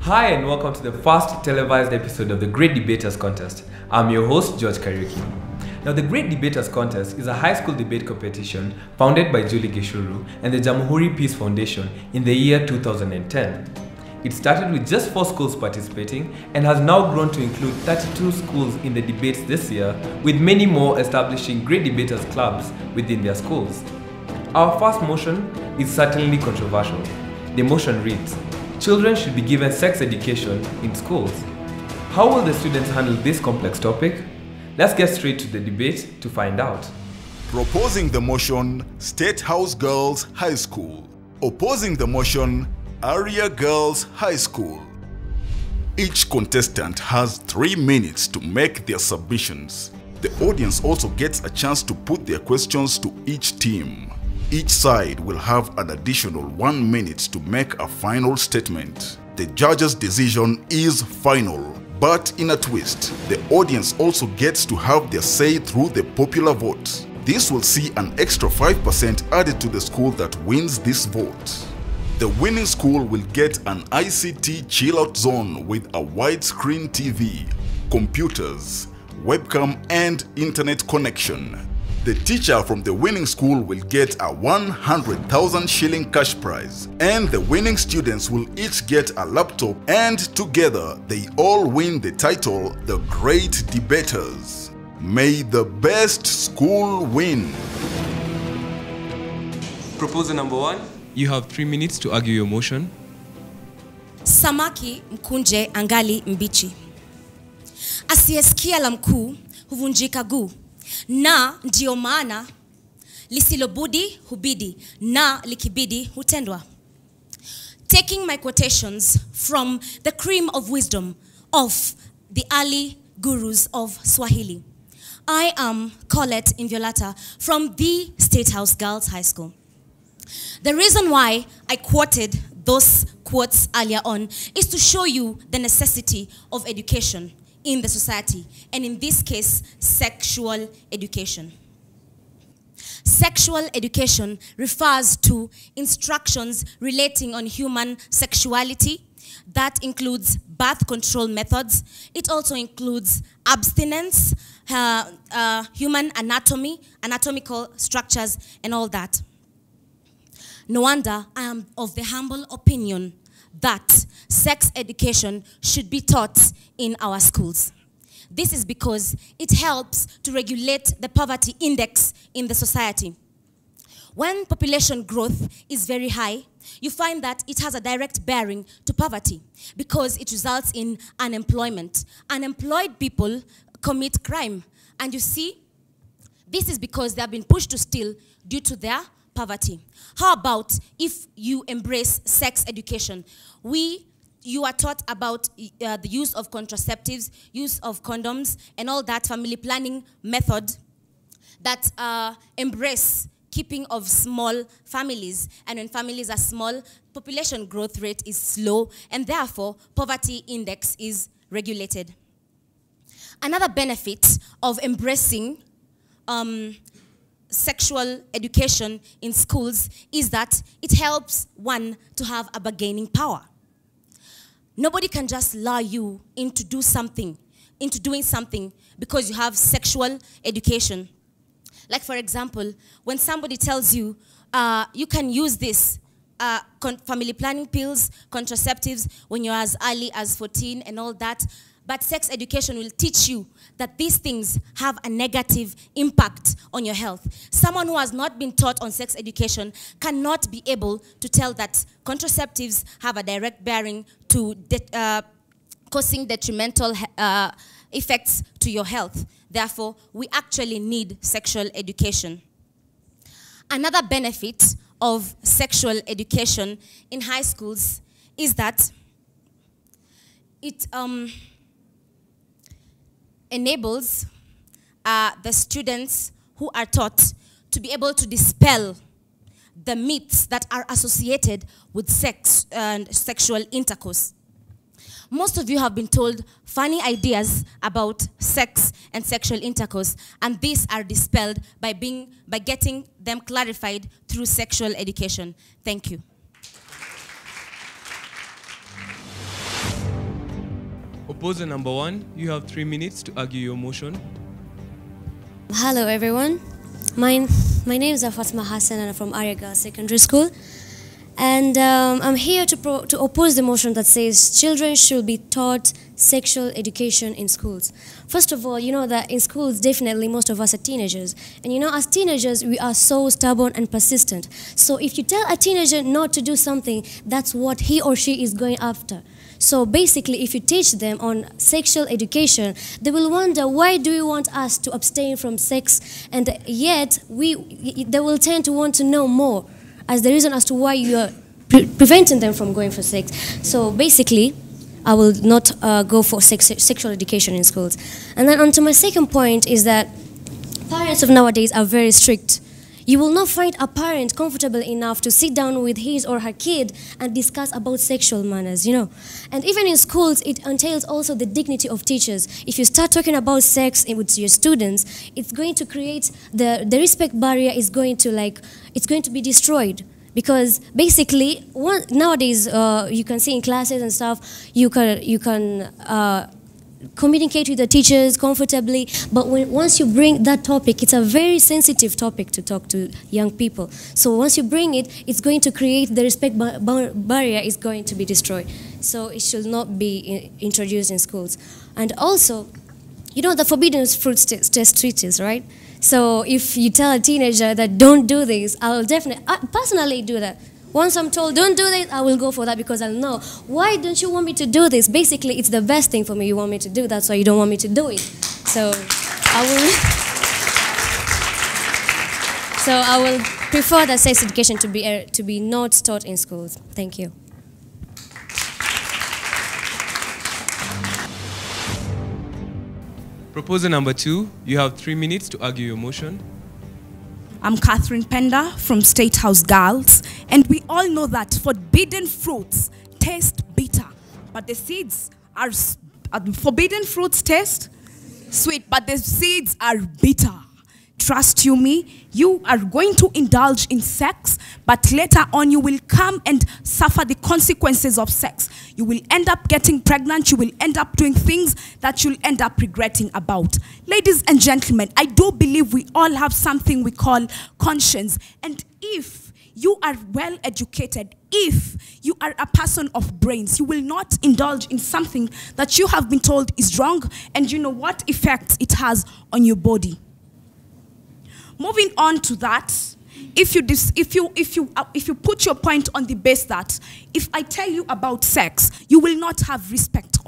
Hi and welcome to the first televised episode of the Great Debaters Contest. I'm your host, George Kariuki. Now, the Great Debaters Contest is a high school debate competition founded by Julie Gishuru and the Jamhuri Peace Foundation in the year 2010. It started with just 4 schools participating and has now grown to include 32 schools in the debates this year, with many more establishing Great Debaters clubs within their schools. Our first motion is certainly controversial. The motion reads, children should be given sex education in schools. How will the students handle this complex topic? Let's get straight to the debate to find out. Proposing the motion, State House Girls High School. Opposing the motion, Area Girls High School. Each contestant has 3 minutes to make their submissions. The audience also gets a chance to put their questions to each team. Each side will have an additional 1 minute to make a final statement. The judge's decision is final, but in a twist, the audience also gets to have their say through the popular vote. This will see an extra 5% added to the school that wins this vote. The winning school will get an ICT chill-out zone with a widescreen TV, computers, webcam and internet connection. The teacher from the winning school will get a 100,000 shilling cash prize, and the winning students will each get a laptop, and together they all win the title, The Great Debaters. May the best school win. Proposal number 1. You have 3 minutes to argue your motion. Samaki mkunje angali mbichi. Asiyesikia la mkuu huvunjika guu. Na ndio maana lisilobudi hubidi na likibidi hutendwa. Taking my quotations from the cream of wisdom of the early gurus of Swahili. I am Colette Inviolata from the State House Girls High School. The reason why I quoted those quotes earlier on is to show you the necessity of education in the society, and in this case, sexual education. Sexual education refers to instructions relating on human sexuality. That includes birth control methods. It also includes abstinence, human anatomy, anatomical structures, and all that. No wonder I am of the humble opinion that sex education should be taught in our schools. This is because it helps to regulate the poverty index in the society. When population growth is very high, you find that it has a direct bearing to poverty because it results in unemployment. Unemployed people commit crime. And you see, this is because they have been pushed to steal due to their poverty. How about if you embrace sex education? You are taught about the use of contraceptives, use of condoms, and all that family planning method that embrace keeping of small families. And when families are small, population growth rate is slow, and therefore poverty index is regulated. Another benefit of embracing sexual education in schools is that it helps one to have a bargaining power. Nobody can just lure you into doing something because you have sexual education. Like for example, when somebody tells you, you can use this family planning pills, contraceptives when you're as early as 14 and all that, but sex education will teach you that these things have a negative impact on your health. Someone who has not been taught on sex education cannot be able to tell that contraceptives have a direct bearing to causing detrimental effects to your health. Therefore, we actually need sexual education. Another benefit of sexual education in high schools is that it enables the students who are taught to be able to dispel the myths that are associated with sex and sexual intercourse. Most of you have been told funny ideas about sex and sexual intercourse, and these are dispelled by getting them clarified through sexual education. Thank you. Proposer number 1, you have 3 minutes to argue your motion. Hello everyone, my name is Fatma Hassan and I'm from Arya Girls Secondary School, and I'm here to oppose the motion that says children should be taught sexual education in schools. First of all, you know that in schools definitely most of us are teenagers, and you know as teenagers we are so stubborn and persistent. So if you tell a teenager not to do something, that's what he or she is going after. So basically, if you teach them on sexual education, they will wonder, why do you want us to abstain from sex? And yet, they will tend to want to know more as the reason as to why you are preventing them from going for sex. So basically, I will not go for sexual education in schools. And then on to my second point is that parents of nowadays are very strict. You will not find a parent comfortable enough to sit down with his or her kid and discuss about sexual manners, you know. And even in schools, it entails also the dignity of teachers. If you start talking about sex with your students, it's going to create the respect barrier is going to it's going to be destroyed. Because basically, nowadays, you can see in classes and stuff, you can communicate with the teachers comfortably, but once you bring that topic, it's a very sensitive topic to talk to young people. So once you bring it, it's going to create the respect barrier is going to be destroyed. So it should not be introduced in schools. And also, you know the forbidden fruits test treaties, right? So if you tell a teenager that don't do this, I personally do that. Once I'm told, don't do this, I will go for that because I'll know. Why don't you want me to do this? Basically, it's the best thing for me you want me to do. That's why you don't want me to do it. So I will prefer that sex education to be not taught in schools. Thank you. Proposer number 2, you have 3 minutes to argue your motion. I'm Catherine Penda from State House Girls, and we all know that forbidden fruits taste bitter, but the seeds are forbidden fruits taste sweet, but the seeds are bitter. Trust you me, you are going to indulge in sex, but later on you will come and suffer the consequences of sex. You will end up getting pregnant, you will end up doing things that you'll end up regretting about. Ladies and gentlemen, I do believe we all have something we call conscience. And if you are well educated, if you are a person of brains, you will not indulge in something that you have been told is wrong, and you know what effects it has on your body. Moving on to that, if you put your point on the base that if I tell you about sex, you will not have respect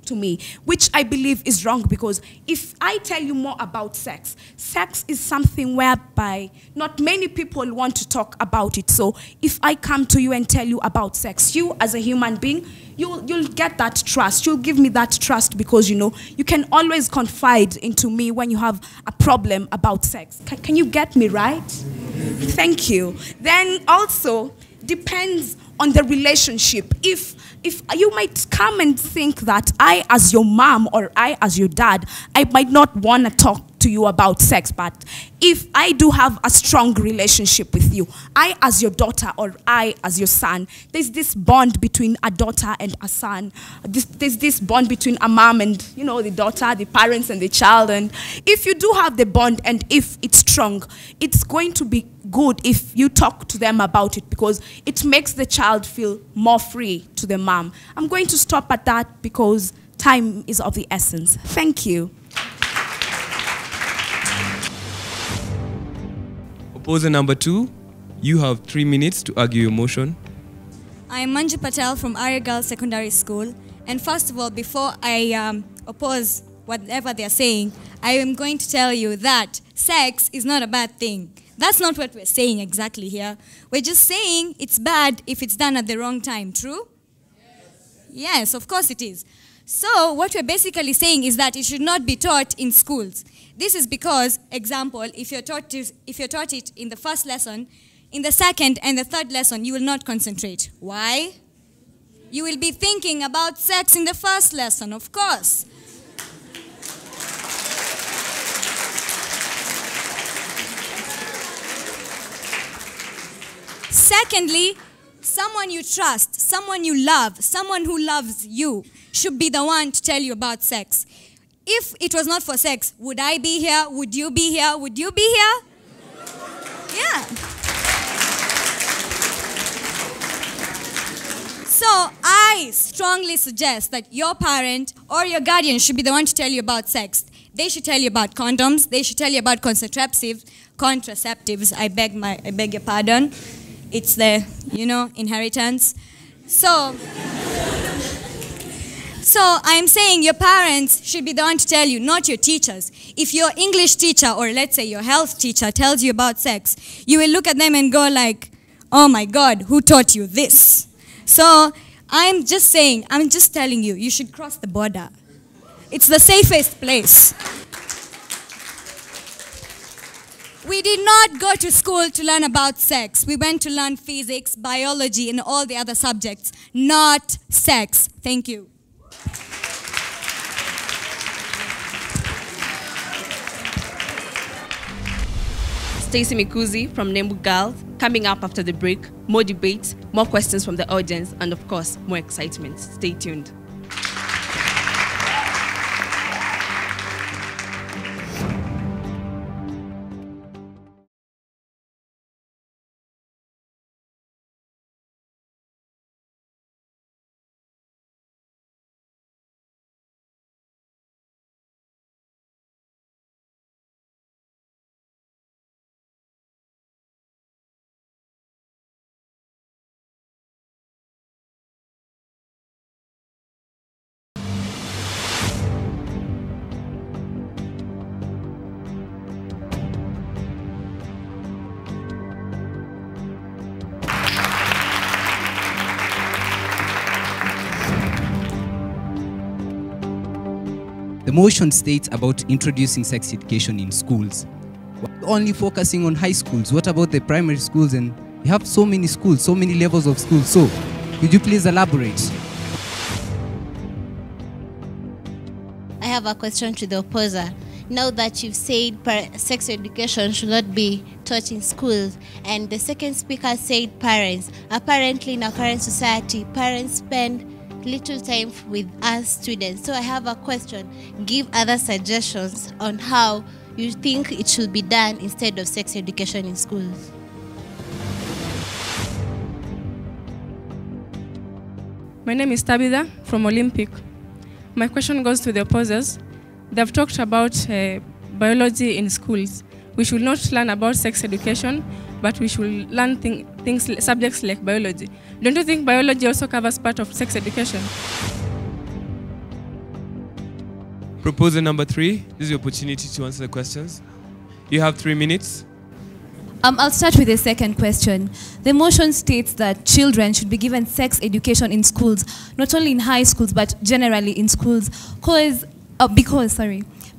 to me, which I believe is wrong, because if I tell you more about sex, sex is something whereby not many people want to talk about it. So if I come to you and tell you about sex, you as a human being, you'll get that trust. You'll give me that trust because, you know, you can always confide into me when you have a problem about sex. Can you get me right? Thank you. Then also depends on the relationship. If you might come and think that I as your mom or I as your dad, I might not want to talk to you about sex, but if I do have a strong relationship with you, I as your daughter or I as your son, there's this bond between a daughter and a son. There's this bond between a mom and, you know, the daughter, the parents and the child. And if you do have the bond and if it's strong, it's going to be good if you talk to them about it because it makes the child feel more free to the mom. I'm going to stop at that because time is of the essence. Thank you. Proposer number 2, you have 3 minutes to argue your motion. I am Manju Patel from Arya Girls Secondary School. And first of all, before I oppose whatever they're saying, I am going to tell you that sex is not a bad thing. That's not what we're saying exactly here. We're just saying it's bad if it's done at the wrong time, true? Yes, of course it is. So what we're basically saying is that it should not be taught in schools. This is because, example, if you're taught it in the first lesson, in the second and the third lesson, you will not concentrate. Why? You will be thinking about sex in the first lesson, of course. Secondly, someone you trust, someone you love, someone who loves you should be the one to tell you about sex. If it was not for sex, would I be here? Would you be here? Would you be here? Yeah. So I strongly suggest that your parent or your guardian should be the one to tell you about sex. They should tell you about condoms. They should tell you about contraceptives. I beg your pardon. It's the, inheritance. So I'm saying your parents should be the one to tell you, not your teachers. If your English teacher or let's say your health teacher tells you about sex, you will look at them and go like, oh my God, who taught you this? So I'm just telling you, you should cross the border. It's the safest place. We did not go to school to learn about sex. We went to learn physics, biology, and all the other subjects, not sex. Thank you. Stacy Mikuzi from Nembu Girls. Coming up after the break, more debates, more questions from the audience, and of course, more excitement. Stay tuned. The motion states about introducing sex education in schools. We're only focusing on high schools. What about the primary schools? And we have so many schools, so many levels of schools. So, could you please elaborate? I have a question to the opposer. Now that you've said sex education should not be taught in schools, and the second speaker said parents. Apparently in our current society, parents spend little time with us students. So I have a question. Give other suggestions on how you think it should be done instead of sex education in schools. My name is Tabitha from Olympic. My question goes to the opposers. They've talked about biology in schools. We should not learn about sex education, but we should learn subjects like biology. Don't you think biology also covers part of sex education? Proposer number 3, this is your opportunity to answer the questions. You have 3 minutes. I'll start with the second question. The motion states that children should be given sex education in schools, not only in high schools, but generally in schools.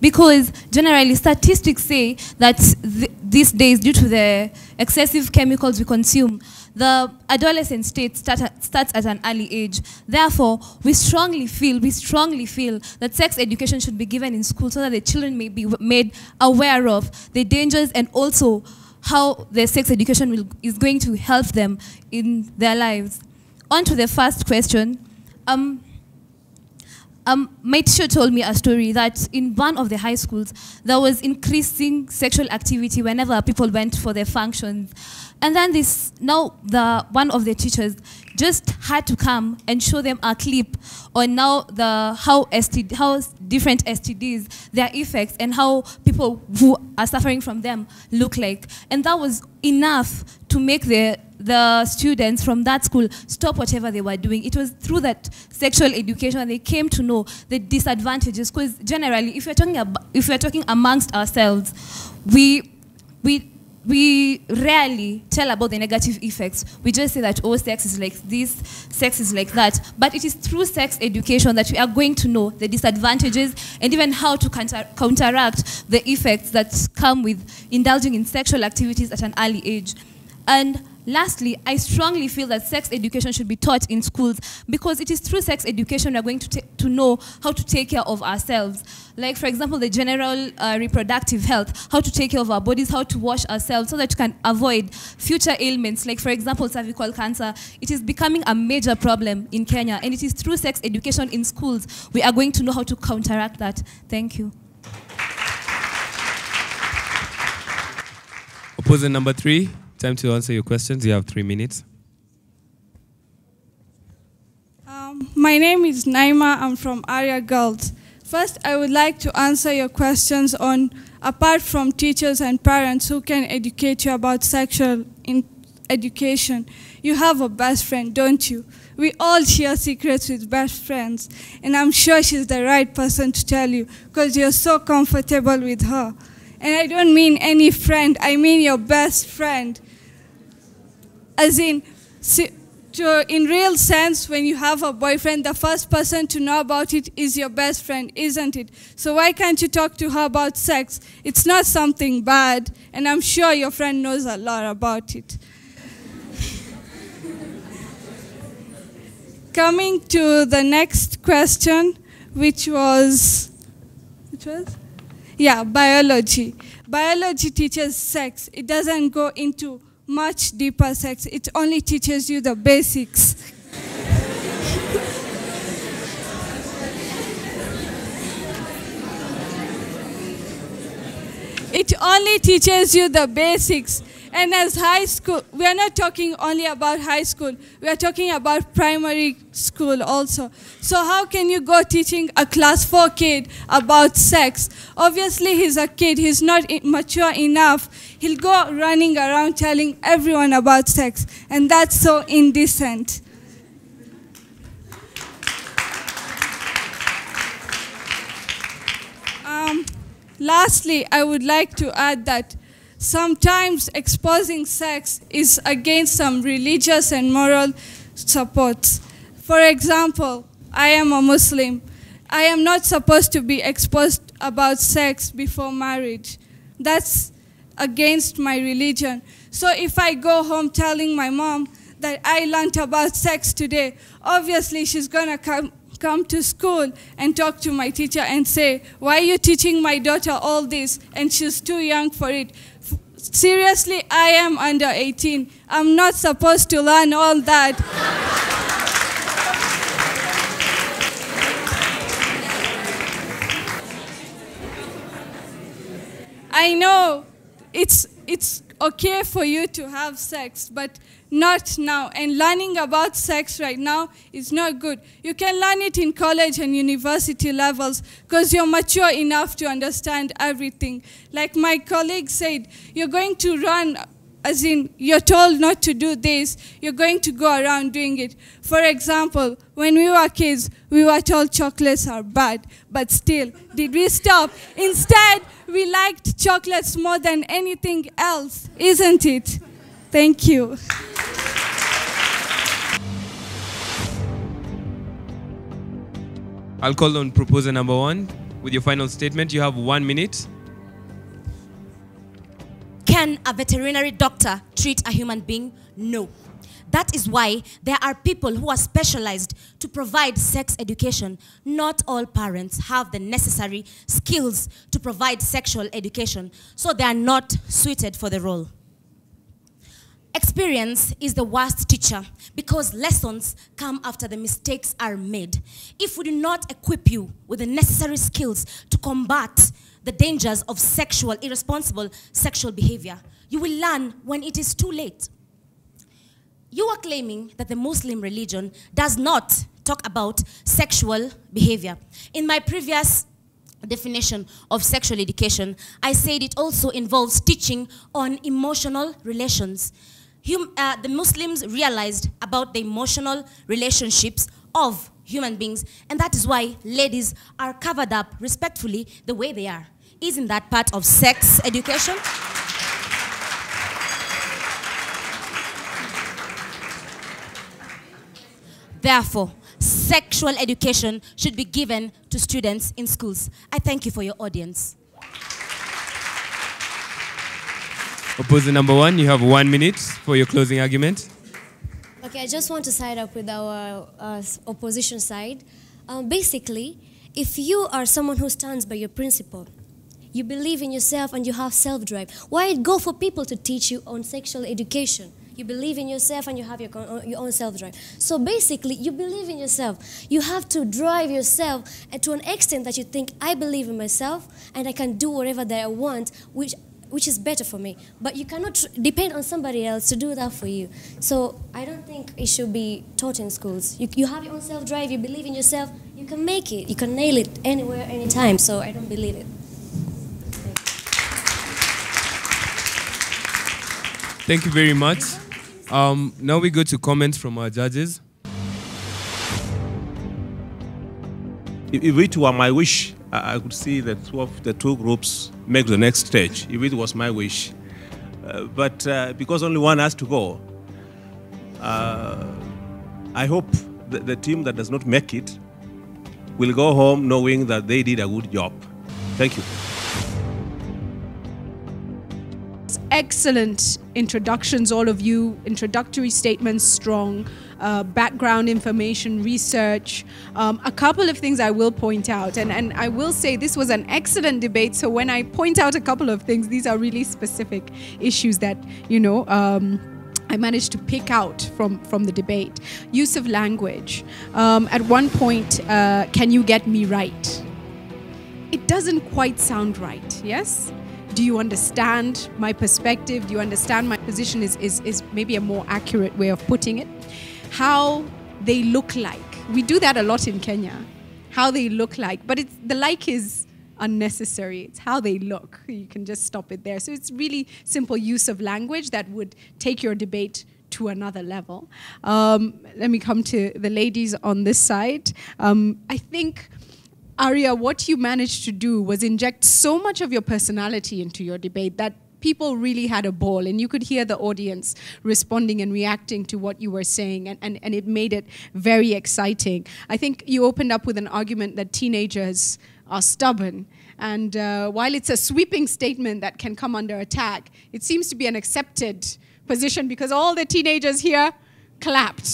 Because generally statistics say that these days, due to the excessive chemicals we consume, the adolescent state starts at an early age. Therefore, we strongly feel that sex education should be given in school so that the children may be made aware of the dangers and also how the sex education is going to help them in their lives. On to the first question. My teacher told me a story that in one of the high schools, there was increasing sexual activity whenever people went for their functions. And then one of the teachers just had to come and show them a clip on how different STDs, their effects, and how people who are suffering from them look like. And that was enough to make the students from that school stop whatever they were doing. It was through that sexual education they came to know the disadvantages. Because generally, if we're talking amongst ourselves, we rarely tell about the negative effects. We just say that, oh, sex is like this, sex is like that. But it is through sex education that we are going to know the disadvantages and even how to counteract the effects that come with indulging in sexual activities at an early age. And Lastly, I strongly feel that sex education should be taught in schools because it is through sex education we are going to know how to take care of ourselves. Like, for example, the general reproductive health, how to take care of our bodies, how to wash ourselves so that you can avoid future ailments. Like, for example, cervical cancer. It is becoming a major problem in Kenya, and it is through sex education in schools we are going to know how to counteract that. Thank you. Opposer number 3. Time to answer your questions. You have 3 minutes. My name is Naima. I'm from Arya Girls. First, I would like to answer your questions on, apart from teachers and parents who can educate you about sexual education, you have a best friend, don't you? We all share secrets with best friends, and I'm sure she's the right person to tell you because you're so comfortable with her. And I don't mean any friend, I mean your best friend. As in real sense, when you have a boyfriend, the first person to know about it is your best friend, isn't it? So why can't you talk to her about sex? It's not something bad, and I'm sure your friend knows a lot about it. Coming to the next question, which was? Yeah, biology. Biology teaches sex. It doesn't go into much deeper sex. It only teaches you the basics. It only teaches you the basics. And as high school, we are not talking only about high school. We are talking about primary school also. So how can you go teaching a class 4 kid about sex? Obviously, he's a kid. He's not mature enough. He'll go running around telling everyone about sex. And that's so indecent. Lastly, I would like to add that sometimes exposing sex is against some religious and moral supports. For example, I am a Muslim. I am not supposed to be exposed about sex before marriage. That's against my religion. So if I go home telling my mom that I learned about sex today, obviously she's gonna come to school and talk to my teacher and say, why are you teaching my daughter all this? And she's too young for it. Seriously, I am under 18. I'm not supposed to learn all that. I know it's okay for you to have sex, but not now. And learning about sex right now is not good. You can learn it in college and university levels because you're mature enough to understand everything. Like my colleague said, you're going to run, as in you're told not to do this, you're going to go around doing it. For example, when we were kids, we were told chocolates are bad, but still, did we stop? Instead, we liked chocolates more than anything else, isn't it? Thank you. I'll call on proposer number 1. With your final statement, you have 1 minute. Can a veterinary doctor treat a human being? No. That is why there are people who are specialized to provide sex education. Not all parents have the necessary skills to provide sexual education, so they are not suited for the role. Experience is the worst teacher because lessons come after the mistakes are made. If we do not equip you with the necessary skills to combat the dangers of irresponsible sexual behavior, you will learn when it is too late. You are claiming that the Muslim religion does not talk about sexual behavior. In my previous definition of sexual education, I said it also involves teaching on emotional relations. The Muslims realized about the emotional relationships of human beings, and that is why ladies are covered up respectfully the way they are. Isn't that part of sex education? Therefore, sexual education should be given to students in schools. I thank you for your audience. Opposer number one, you have 1 minute for your closing argument. Okay, I just want to side up with our opposition side. Basically, if you are someone who stands by your principle, you believe in yourself and you have self-drive, why go for people to teach you on sexual education? You believe in yourself and you have your own self-drive. So basically, you believe in yourself. You have to drive yourself to an extent that you think, I believe in myself and I can do whatever that I want, which is better for me. But you cannot depend on somebody else to do that for you. So I don't think it should be taught in schools. You have your own self-drive, you believe in yourself, you can make it, you can nail it anywhere, anytime. So I don't believe it. Thank you very much. Now we go to comments from our judges. If it were my wish, I could see that the two groups make the next stage, if it was my wish. But because only one has to go, I hope that the team that does not make it will go home knowing that they did a good job. Thank you. Excellent introductions, all of you. Introductory statements, strong. Background information, research. A couple of things I will point out, and I will say this was an excellent debate, so when I point out a couple of things, these are really specific issues that, you know, I managed to pick out from the debate. Use of language. At one point, can you get me right? It doesn't quite sound right, yes? Do you understand my perspective? Do you understand my position is maybe a more accurate way of putting it. How they look like. We do that a lot in Kenya. How they look like. But the like is unnecessary. It's how they look. You can just stop it there. So it's really simple use of language that would take your debate to another level. Let me come to the ladies on this side. I think, Arya, what you managed to do was inject so much of your personality into your debate that people really had a ball, and you could hear the audience responding and reacting to what you were saying, and it made it very exciting. I think you opened up with an argument that teenagers are stubborn, and while it's a sweeping statement that can come under attack, it seems to be an accepted position because all the teenagers here clapped.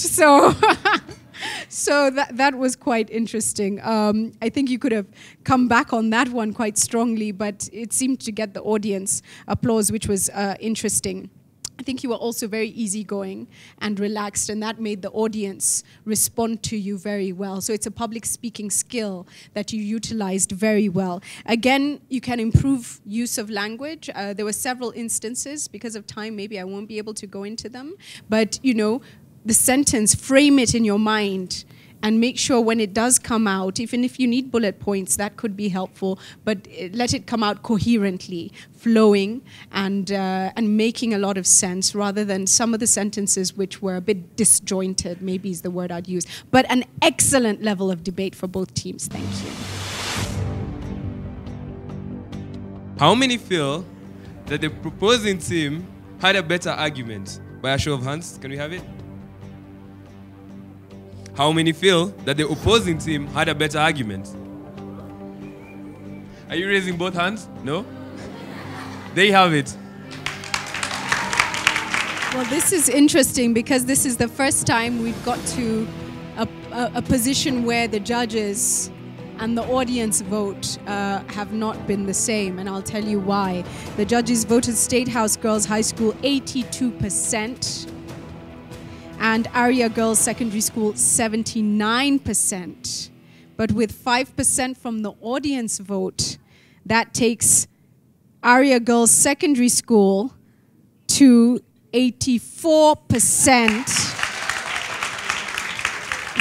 So that was quite interesting. I think you could have come back on that one quite strongly, but it seemed to get the audience applause, which was interesting. I think you were also very easygoing and relaxed, and that made the audience respond to you very well. So it's a public speaking skill that you utilized very well. Again, you can improve use of language. There were several instances. Because of time, maybe I won't be able to go into them. But, you know, the sentence, frame it in your mind and make sure when it does come out, even if you need bullet points, that could be helpful, but let it come out coherently, flowing, and making a lot of sense, rather than some of the sentences which were a bit disjointed, maybe is the word I'd use. But an excellent level of debate for both teams. Thank you. How many feel that the proposing team had a better argument? By a show of hands, can we have it? How many feel that the opposing team had a better argument? Are you raising both hands? No? There you have it. Well, this is interesting because this is the first time we've got to a position where the judges and the audience vote have not been the same, and I'll tell you why. The judges voted State House Girls High School 82%. And Arya Girls Secondary School 79%. But with 5% from the audience vote, that takes Arya Girls Secondary School to 84%.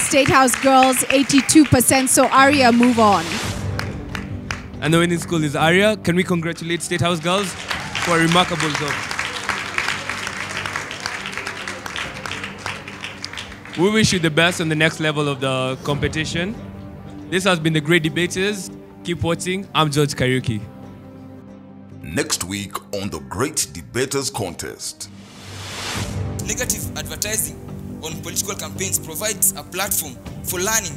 State House Girls 82%. So Arya, move on. And the winning school is Arya. Can we congratulate State House Girls for a remarkable job? We wish you the best on the next level of the competition. This has been The Great Debaters. Keep watching. I'm George Kariuki. Next week on The Great Debaters Contest. Negative advertising on political campaigns provides a platform for learning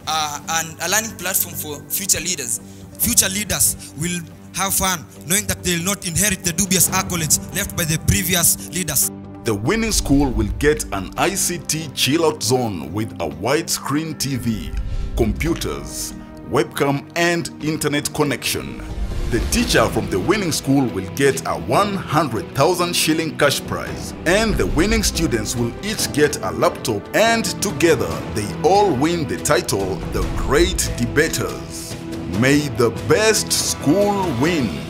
and a learning platform for future leaders. Future leaders will have fun, knowing that they will not inherit the dubious accolades left by the previous leaders. The winning school will get an ICT chill-out zone with a widescreen TV, computers, webcam and internet connection. The teacher from the winning school will get a 100,000 shilling cash prize, and the winning students will each get a laptop, and together they all win the title The Great Debaters. May the best school win.